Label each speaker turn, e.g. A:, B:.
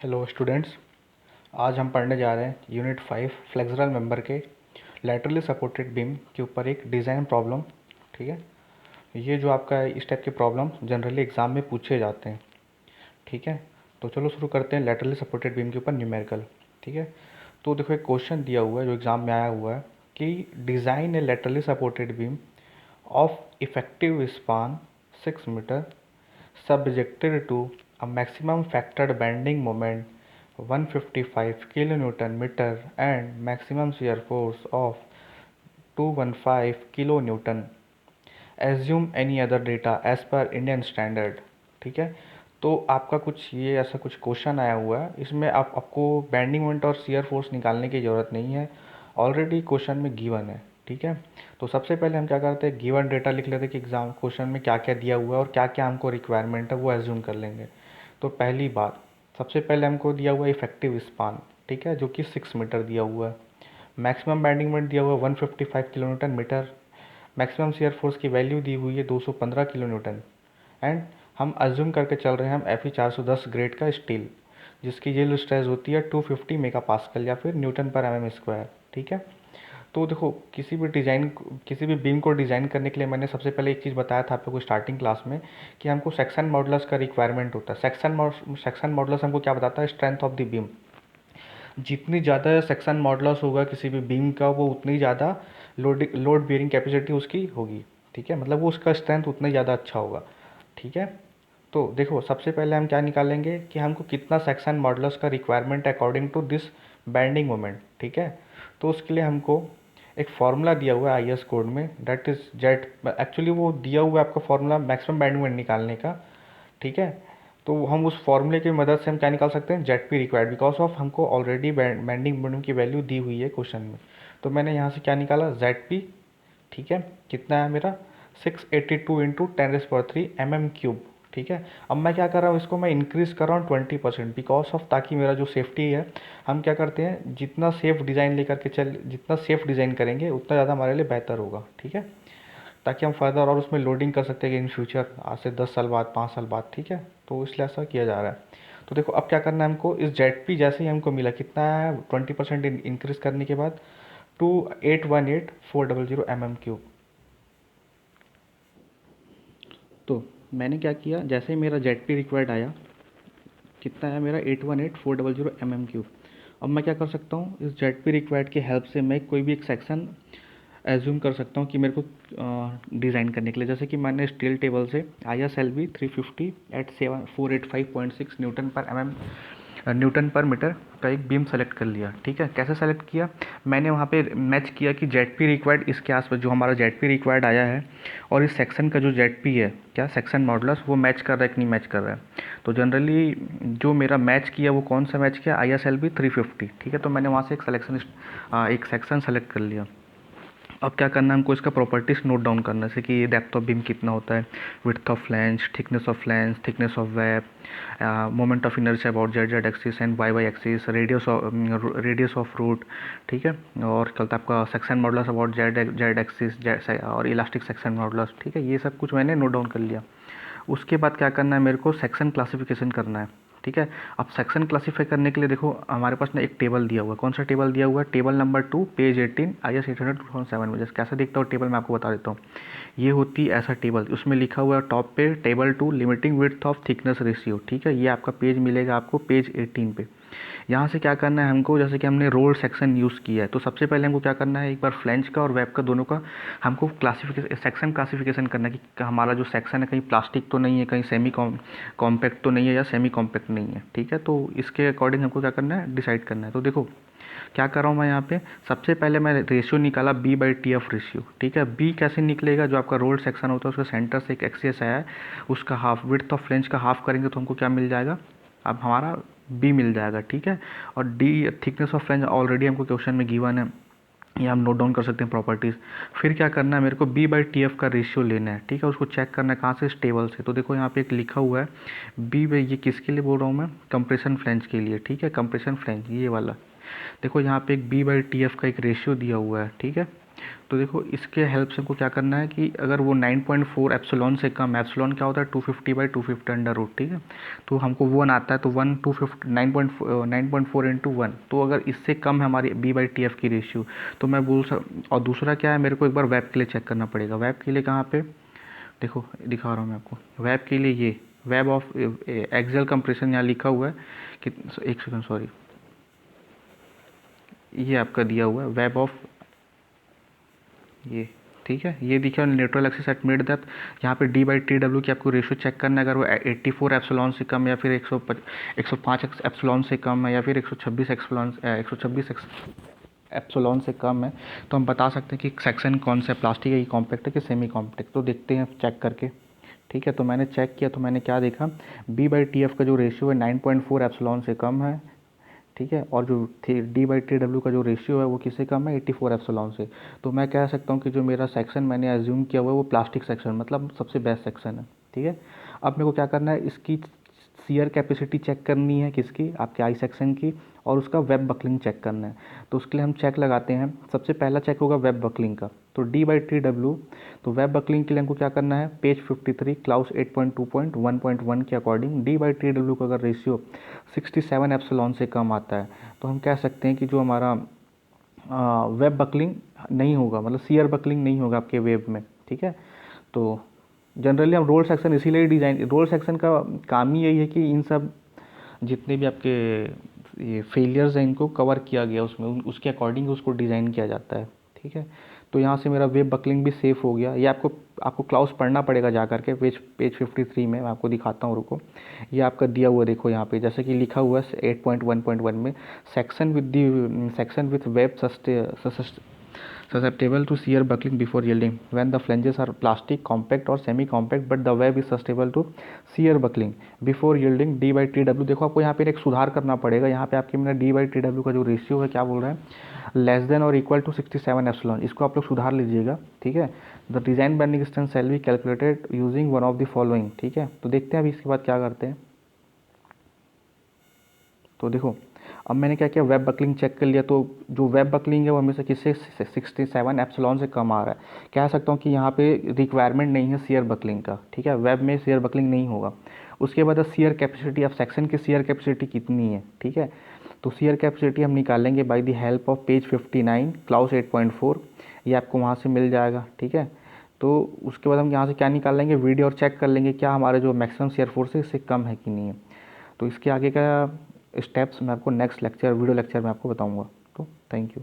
A: Hello students, आज हम पढ़ने जा रहे हैं यूनिट 5 फ्लेक्सुरल मेंबर के लैटरली सपोर्टेड बीम के ऊपर एक डिज़ाइन प्रॉब्लम। ठीक है, ये जो आपका इस टाइप के प्रॉब्लम जनरली एग्ज़ाम में पूछे जाते हैं। ठीक है, तो चलो शुरू करते हैं लैटरली सपोर्टेड बीम के ऊपर न्यूमेरिकल। ठीक है, तो देखो एक क्वेश्चन दिया हुआ है जो एग्ज़ाम में आया हुआ है कि design a laterally supported beam of effective span 6 metre subjected to a maximum factored bending moment 155 kilonewton meter and maximum shear force of 215 kilonewton. Assume any other data as per Indian standard. ठीक है, तो आपका कुछ ये ऐसा कुछ question आया हुआ है, इसमें आपको बेंडिंग मोमेंट और शियर फोर्स निकालने की ज़रूरत नहीं है, ऑलरेडी क्वेश्चन में गिवन है। ठीक है, तो सबसे पहले हम क्या करते हैं, गिवन डेटा लिख लेते हैं कि एग्जाम क्वेश्चन में क्या क्या दिया हुआ है और क्या क्या हमको रिक्वायरमेंट है वो एज्यूम कर लेंगे। तो पहली बात, सबसे पहले हमको दिया हुआ है इफेक्टिव स्पान। ठीक है, जो कि 6 मीटर दिया हुआ है। मैक्सिमम बेंडिंग मोमेंट दिया हुआ है 155 kilonewton metre. Maximum shear force की वैल्यू दी हुई है 215 किलोन्यूटन। एंड हम अज्यूम करके चल रहे हैं हम FE 410 ग्रेड का स्टील, जिसकी यील्ड स्ट्रेस होती है 250 मेगा पास्कल या फिर न्यूटन पर mm स्क्वायर। ठीक है, तो देखो किसी भी बीम को डिज़ाइन करने के लिए मैंने सबसे पहले एक चीज़ बताया था आप लोग को स्टार्टिंग क्लास में कि हमको सेक्शन मॉडुलस का रिक्वायरमेंट होता है। सेक्शन मॉडुलस हमको क्या बताता है, स्ट्रेंथ ऑफ द बीम। जितनी ज़्यादा सेक्शन मॉडुलस होगा किसी भी बीम का, वो उतनी ज़्यादा लोड बियरिंग कैपेसिटी उसकी होगी। ठीक है, मतलब वो उसका स्ट्रेंथ उतना ज़्यादा अच्छा होगा। ठीक है, तो देखो सबसे पहले हम क्या निकालेंगे कि हमको कितना सेक्शन मॉडुलस का requirement according to this bending moment. ठीक है, तो उसके लिए हमको एक फार्मूला दिया हुआ है IS कोड में, दैट इज जेड। एक्चुअली वो दिया हुआ है आपका फार्मूला मैक्सिमम बेंडिंग मोमेंट निकालने का। ठीक है, तो हम उस फार्मूले की मदद से हम क्या निकाल सकते हैं, Z P required, because of हमको ऑलरेडी बेंडिंग मोमेंट की वैल्यू दी हुई है क्वेश्चन में। तो मैंने यहाँ से क्या निकाला, जेड पी। ठीक है, कितना है मेरा 682 इंटू 10⁻³ mm³। ठीक है, अब मैं क्या कर रहा हूँ, इसको मैं इंक्रीज कर रहा हूँ 20%, बिकॉज ऑफ ताकि मेरा जो सेफ्टी है, हम क्या करते हैं जितना सेफ डिज़ाइन करेंगे उतना ज़्यादा हमारे लिए बेहतर होगा। ठीक है, ताकि हम फर्दर और उसमें लोडिंग कर सकते हैं इन फ्यूचर, आज से 10 साल बाद, 5 साल बाद। ठीक है, तो इसलिए ऐसा किया जा रहा है। तो देखो अब क्या करना है हमको, इस जेड पी जैसे ही हमको मिला, कितना है 20% इंक्रीज करने के बाद 2818400 mm³। तो मैंने क्या किया, जैसे ही मेरा जेड पी रिक्वायर्ड आया, कितना है मेरा 818400 mm³। अब मैं क्या कर सकता हूँ, इस जेड पी रिक्वायर्ड की हेल्प से मैं कोई भी एक सेक्शन एज्यूम कर सकता हूँ कि मेरे को डिज़ाइन करने के लिए। जैसे कि मैंने स्टील टेबल से ISLB 350 एट 485.6 न्यूटन पर मीटर का एक बीम सेलेक्ट कर लिया। ठीक है, कैसे सेलेक्ट किया, मैंने वहाँ पे मैच किया कि जेड पी रिक्वायर्ड इसके आसपास जो हमारा जेड पी रिक्वायर्ड आया है और इस सेक्शन का जो जेड पी है, क्या सेक्शन मॉडुलस, वो मैच कर रहा है कि नहीं मैच कर रहा है। तो जनरली जो मेरा मैच किया वो कौन सा मैच किया, ISLB 350। ठीक है, तो मैंने वहाँ से एक सेक्शन सेलेक्ट कर लिया। अब क्या करना है हमको, इसका प्रॉपर्टीज नोट डाउन करना है, जैसे कि डेप्थ ऑफ बीम कितना होता है, width of flange, thickness of web, moment of inertia about Z axis and Y axis, radius of root. ठीक है, और चलता है आपका section modulus about Z axis और इलास्टिक सेक्शन मॉडुलस। ठीक है, ये सब कुछ मैंने नोट डाउन कर लिया। उसके बाद क्या करना है, मेरे को सेक्शन क्लासिफिकेशन करना है। ठीक है, अब सेक्शन क्लासीफाई करने के लिए देखो हमारे पास ना एक टेबल दिया हुआ है। कौन सा टेबल दिया हुआ है, टेबल नंबर 2 पेज 18 IS 800/2007 में। जैसे कैसे दिखता हो टेबल, मैं आपको बता देता हूँ। ये होती है ऐसा टेबल, उसमें लिखा हुआ है टॉप पे table 2 limiting width of thickness ratio. ठीक है, ये आपका पेज मिलेगा आपको पेज 18 पे। यहाँ से क्या करना है हमको, जैसे कि हमने रोल सेक्शन यूज़ किया है, तो सबसे पहले हमको क्या करना है, एक बार फ्लैंज का और वेब का दोनों का हमको सेक्शन क्लासिफिकेशन करना है कि हमारा जो सेक्शन है कहीं प्लास्टिक तो नहीं है, कहीं सेमी कॉम्पैक्ट तो नहीं है या सेमी कॉम्पैक्ट नहीं है। ठीक है, तो इसके अकॉर्डिंग हमको क्या करना है, डिसाइड करना है। तो देखो क्या कर रहा हूँ मैं यहाँ पे, सबसे पहले मैं रेशियो निकाला B/TF रेशियो। ठीक है, B कैसे निकलेगा, जो आपका रोल्ड सेक्शन होता है उसका सेंटर से एक एक्सिस आया है, उसका हाफ विड्थ ऑफ फ्लैंज का हाफ करेंगे तो हमको क्या मिल जाएगा, अब हमारा B मिल जाएगा। ठीक है, और D thickness of flange already हमको क्वेश्चन में गिवन है, ये हम नोट डाउन कर सकते हैं प्रॉपर्टीज़। फिर क्या करना है, मेरे को B/TF का रेशियो लेना है। ठीक है, उसको चेक करना है कहाँ से, इस टेबल से। तो देखो यहाँ पे एक लिखा हुआ है B बाई, ये किसके लिए बोल रहा हूँ मैं, कंप्रेशन फ्लैंज के लिए। ठीक है, कंप्रेशन फ्लैंज ये वाला, देखो यहाँ पे एक B/TF का एक रेशियो दिया हुआ है। ठीक है, तो देखो इसके हेल्प से हमको क्या करना है कि अगर वो 9.4 एप्सिलॉन से कम, एप्सिलॉन क्या होता है 250/250 अंडर रूट, ठीक है। तो हमको 1 आता है, तो 1 250 9.4 इंटू 1, तो अगर इससे कम है हमारी B/TF की रेशियो, तो मैं बोल सक। और दूसरा क्या है, मेरे को एक बार वेब के लिए चेक करना पड़ेगा। वेब के लिए कहाँ पे, देखो दिखा रहा हूँ मैं आपको। वेब के लिए ये वेब ऑफ एक्सेल कंप्रेशन यहाँ लिखा हुआ है कि, एक सेकंड सॉरी, ये आपका दिया हुआ है वेब ऑफ, ये ठीक है, ये दिखा neutral axis at mid depth. यहाँ पे D/TW की आपको रेशियो चेक करना है, अगर वो 84 एप्सिलॉन से कम, या फिर 105 एप्सिलॉन से कम है, या फिर 126 एप्सिलॉन से कम है, तो हम बता सकते हैं कि सेक्शन कौन सा है, प्लास्टिक है कि कॉम्पैक्ट है कि सेमी कॉम्पैक्ट। तो देखते हैं चेक करके, ठीक है। तो मैंने चेक किया, तो मैंने क्या देखा, B/TF का जो रेशियो है 9.4 एप्सिलॉन से कम है, ठीक है। और जो D/TW का जो रेशियो है वो किससे कम है, 84 एप्सिलॉन से। तो मैं कह सकता हूँ कि जो मेरा सेक्शन मैंने एज्यूम किया हुआ है वो प्लास्टिक सेक्शन, मतलब सबसे बेस्ट सेक्शन है, ठीक है। अब मेरे को क्या करना है, इसकी शियर कैपेसिटी चेक करनी है, किसकी, आपके आई सेक्शन की, और उसका वेब बकलिंग चेक करना है। तो उसके लिए हम चेक लगाते हैं। सबसे पहला चेक होगा वेब बकलिंग का, तो D/TW। तो वेब बकलिंग के लिए हमको क्या करना है, पेज 53 क्लाउस 8.2.1.1 के अकॉर्डिंग D/TW का अगर रेशियो 67 एप्सिलॉन से कम आता है, तो हम कह सकते हैं कि जो हमारा वेब बकलिंग नहीं होगा, मतलब शियर बकलिंग नहीं होगा आपके वेब में, ठीक है। तो जनरली हम रोल सेक्शन इसीलिए डिज़ाइन, रोल सेक्शन का काम ही यही है कि इन सब जितने भी आपके ये फेलियर्स हैं इनको कवर किया गया, उसमें उसके अकॉर्डिंग उसको डिज़ाइन किया जाता है, ठीक है। तो यहाँ से मेरा वेब बकलिंग भी सेफ़ हो गया। ये आपको क्लाउस पढ़ना पड़ेगा जा करके, पेज 53 में मैं आपको दिखाता हूँ, रुको। ये आपका दिया हुआ देखो यहाँ पे, जैसे कि लिखा हुआ है 8.1.1 में, section with web susceptible to shear buckling before yielding when the flanges are plastic, compact or semi compact but the web is susceptible to shear buckling before yielding D/TW। देखो आपको यहाँ पे एक सुधार करना पड़ेगा। यहाँ पे आपके मेरा D/TW का जो रेशियो है क्या बोल रहा है, लेस देन और इक्वल टू 67 एप्सिलॉन, इसको आप लोग सुधार लीजिएगा, ठीक है। The design bending strength shall be calculated using one of the following, ठीक है। तो देखते हैं अभी इसके बाद क्या करते हैं। तो देखो अब मैंने क्या किया, वेब बकलिंग चेक कर लिया। तो जो वेब बकलिंग है वो हमेशा किससे 67 एप्सिलॉन से कम आ रहा है। कह सकता हूँ कि यहाँ पे रिक्वायरमेंट नहीं है शेयर बकलिंग का, ठीक है। वेब में शेयर बकलिंग नहीं होगा। उसके बाद शेयर कैपेसिटी, ऑफ सेक्शन की शेयर कैपेसिटी कितनी है, ठीक है। तो शेयर कैपेसिटी हम निकालेंगे by the help of page 59 clause 8.4, ये आपको वहाँ से मिल जाएगा, ठीक है। तो उसके बाद हम यहाँ से क्या निकाल लेंगे, वीडियो, और चेक कर लेंगे क्या हमारे जो मैक्सिमम शेयर फोर्स है इससे कम है कि नहीं है। तो इसके आगे का स्टेप्स मैं आपको नेक्स्ट लेक्चर, वीडियो लेक्चर में आपको बताऊंगा। तो थैंक यू।